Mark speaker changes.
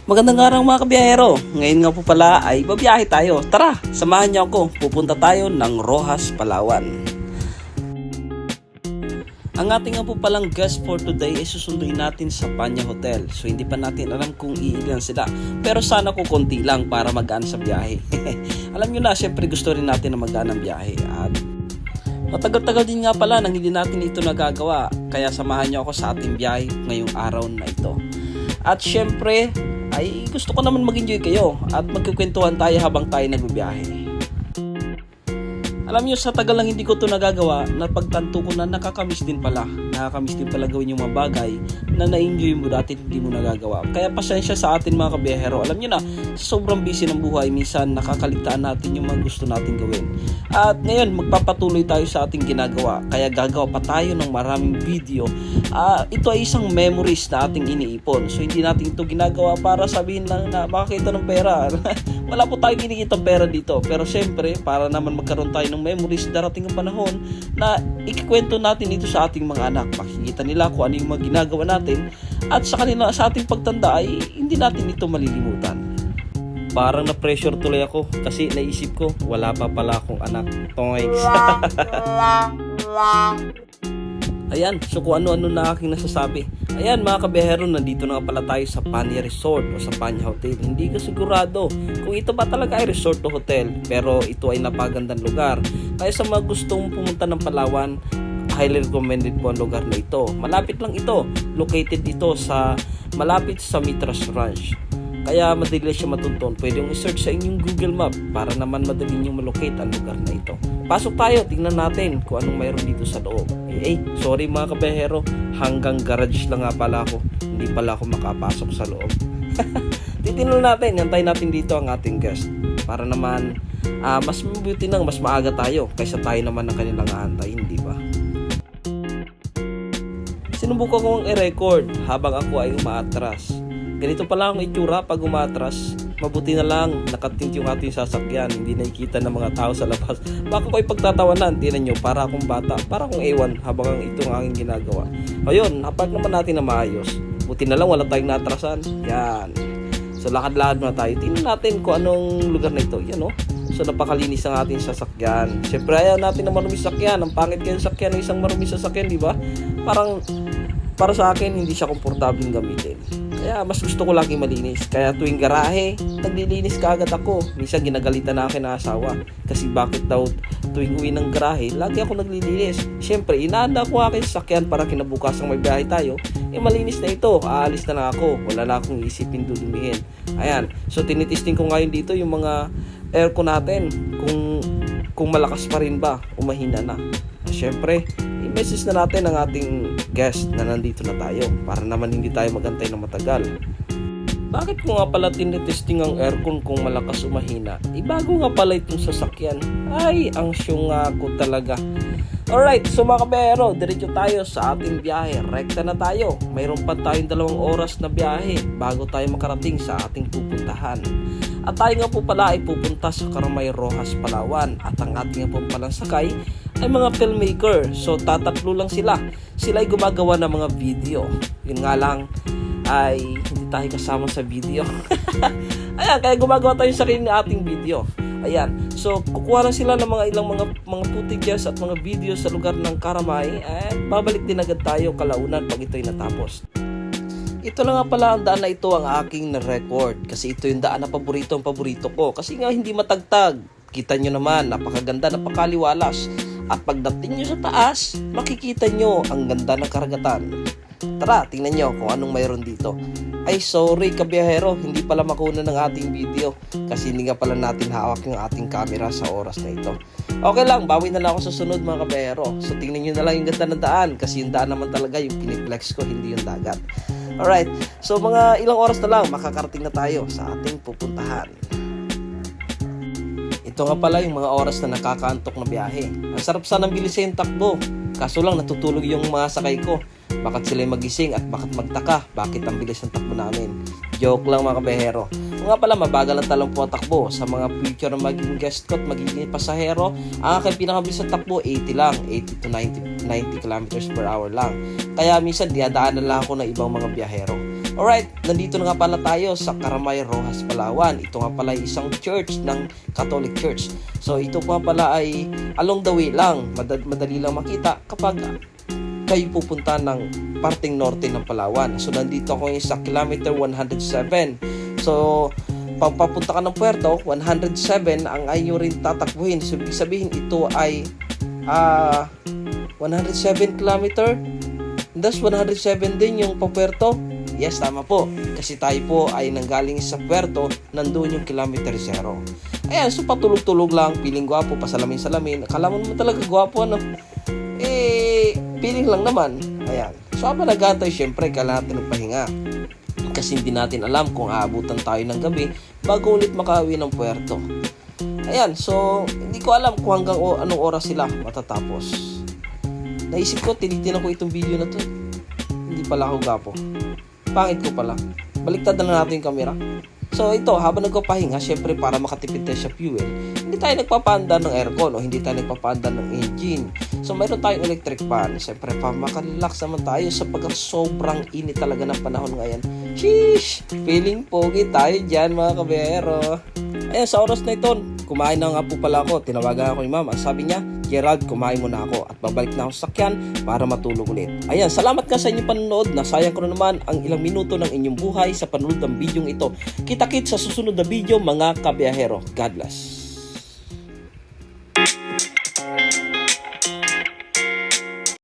Speaker 1: Magandang araw mga kabiyahero. Ngayon nga po pala ay babiyahe tayo. Tara, samahan niyo ako. Pupunta tayo ng Roxas, Palawan. Ang ating nga po palang guest for today ay susunduin natin sa Panya Hotel. So hindi pa natin alam kung iilan sila. Pero sana ko konti lang para magaan sa biyahe. Alam niyo na, syempre gusto rin natin na magaan ang biyahe. At matagal-tagal din nga pala nang hindi natin ito nagagawa. Kaya samahan niyo ako sa ating biyahe ngayong araw na ito. At syempre, ay gusto ko naman mag-enjoy kayo at magkukwentuhan tayo habang tayo nagbibiyahe. Alam niyo, sa tagal lang hindi ko ito nagagawa, napagtanto ko na nakakamiss din pala. Nakakamiss din pala gawin yung mga bagay na na-enjoy mo dati hindi mo nagagawa. Kaya pasensya sa atin mga kabiyahero. Alam niyo na, sa sobrang busy ng buhay, minsan nakakaligtaan natin yung mga gusto natin gawin. At ngayon, magpapatuloy tayo sa ating ginagawa. Kaya gagawa pa tayo ng maraming video. Ito ay isang memories na ating iniipon. So hindi natin ito ginagawa para sabihin lang na makakita ng pera. Wala po tayong kinikitang pera dito. Pero syempre, para naman magkaroon tayo ng memories darating ang panahon na ikikwento natin ito sa ating mga anak. Makikita nila kung ano yung mga ginagawa natin at sa kanila, sa ating pagtanda ay hindi natin ito malilimutan. Parang na-pressure tuloy ako kasi naisip ko wala pa pala akong anak. Tongs. Ayan, so kung ano-ano na aking nasasabi. Ayan mga kabiyahero, nandito na pala tayo sa Panya Resort o sa Panya Hotel. Hindi ko sigurado kung ito ba talaga ay resort o hotel, pero ito ay napagandang lugar. Kaya sa mga gustong pumunta ng Palawan, highly recommended po ang lugar na ito. Malapit lang ito, located ito malapit sa Mitras Ranch. Kaya madali siya matuntun. Pwede yung i-search sa inyong Google Map para naman madali nyo malocate ang lugar na ito. Pasok tayo, tingnan natin kung anong mayroon dito sa loob. Sorry mga kabiyahero, hanggang garage lang nga pala ako. Hindi pala ako makapasok sa loob. Titingnan natin, hintayin natin dito ang ating guest. Para naman, mas mabuti nang mas maaga tayo kaysa tayo naman ang kanilang aantayin, di ba? Sinubukan kong i-record habang ako ay umaatras. Ganito pala ang itsura pag umatras. Mabuti na lang nakatint yung ating sasakyan, hindi nakikita ng mga tao sa labas. Baka ko'y pagtatawanan, tinan nyo, para akong bata, para akong ewan habang ito ang aking ginagawa. Ayun, napag naman natin na maayos. Buti na lang wala tayong natrasan. Yan. So lakad-lakad na tayo. Tingnan natin kung anong lugar na ito. Yan o. So napakalinis ang ating sasakyan. Siyempre ayaw natin na marumi sasakyan. Ang pangit kayo sasakyan ng isang marumi sasakyan, di ba? Parang para sa akin hindi siya komportableng gamitin. Kaya mas gusto ko lagi malinis. Kaya tuwing garahe, naglilinis kaagad ako. Minsan ginagalitan na akin ng asawa. Kasi bakit daw tuwing uwi ng garahe, lagi ako naglilinis. Siyempre, inaanda ko aking sasakyan para kinabukasan may biyahe tayo. Malinis na ito. Aalis na lang ako. Wala na akong isipin dudumihin. Ayan. So, tinitesting ko ngayon dito yung mga aircon natin. Kung malakas pa rin ba o mahina na. Siyempre, i-message na natin ang ating guest na nandito na tayo para naman hindi tayo magantay ng matagal. Bakit ko nga pala tinitesting ang aircon kung malakas o mahina? Bago nga pala itong sasakyan. Ay, ang syunga ko talaga. Alright, so mga kabiyahero, diretso tayo sa ating biyahe. Rekta na tayo. Mayroon pa tayong 2 oras na biyahe bago tayo makarating sa ating pupuntahan. At tayo nga po pala ay pupunta sa Karamay, Roxas, Palawan. At ang ating nga po palang sakay ay mga filmmaker. So tatatlo lang sila. Sila ay gumagawa ng mga video. Yun nga lang ay hindi tayo kasama sa video. Ayan, kaya gumagawa tayo sa sarili ng ating video. Ayan. So kukuha na sila ng mga ilang mga footages at mga videos sa lugar ng Karamay. At babalik din agad tayo kalaunan pag ito'y natapos. Ito lang nga pala ang daan na ito ang aking na-record. Kasi ito yung daan na paborito ko. Kasi nga hindi matagtag. Kita nyo naman, napakaganda, napakaliwalas. At pagdating nyo sa taas, makikita nyo ang ganda ng karagatan. Tara, tingnan nyo kung anong mayroon dito. Ay sorry kabiyahero, hindi pala makuna ng ating video. Kasi hindi nga pala natin hawak yung ating camera sa oras na ito. Okay lang, bawi na lang ako sa sunod mga kabiyahero. So tingnan nyo na lang yung ganda ng daan. Kasi yung daan naman talaga yung piniplex ko, hindi yung dagat. Alright, so mga ilang oras na lang makakarating na tayo sa ating pupuntahan. Ito nga pala yung mga oras na nakakaantok na biyahe. Ang sarap sanang bilisin yung takbo. Kaso lang natutulog yung mga sakay ko. Bakit sila magising at bakit magtaka? Bakit ang bilis ng takbo namin? Joke lang mga kabiyahero. Nga pala, mabagal ang talong po takbo. Sa mga future na magiging guest ko at magiging pasahero, ang aking pinakabilis na takbo, 80 lang. 80 to 90 kilometers per hour lang. Kaya minsan, diadaanan lang ako ng ibang mga biyahero. Alright, nandito na nga pala tayo sa Karamay Rojas, Palawan. Ito nga pala ay isang church ng Catholic Church. So ito nga pala ay along the way lang, madali lang makita kapag kayo pupunta ng parteng norte ng Palawan. So nandito ako ngayon sa kilometer 107. So papunta ka ng Puerto, 107 ang ayaw rin tatakbuhin. So ibig sabihin ito ay 107 kilometer. Thus 107 din yung papuerto. Yes, tama po. Kasi tayo po ay nanggaling sa Puerto, nandun yung kilometer 0. Ayan, so patulog-tulog lang, piling gwapo, pasalamin-salamin. Akala mo naman talaga gwapo, ano? Piling lang naman. Ayan. So habang nag-aantay, syempre, kailangan natin magpahinga. Kasi hindi natin alam kung aabutan tayo ng gabi bago ulit makauwi ng Puerto. Ayan, so hindi ko alam kung hanggang anong oras sila matatapos. Naisip ko, tinitingnan ko itong video na to. Hindi pala ako gwapo. Pangit ko pala. Baliktad na natin yung camera. So ito, habang nagpapahinga, syempre para makatipid tayo sa fuel, hindi tayo nagpapaandar ng aircon o hindi tayo nagpapaandar ng engine. So mayroon tayong electric fan. Syempre para makarelax naman tayo sapagkat sobrang init talaga ng panahon ngayon. Sheesh! Feeling pogi tayo dyan mga kabiyahero. Ayan, sa oras na ito, kumain na nga po pala ako. Tinawagan ako ni mama. Sabi niya, Gerald, kumain muna ako at babalik na ako sa sakyan para matulog ulit. Ayan, salamat ka sa inyong panonood. Nasayang ko na naman ang ilang minuto ng inyong buhay sa panonood ng bidyong ito. Kita-kits sa susunod na video mga kabiyahero. God bless.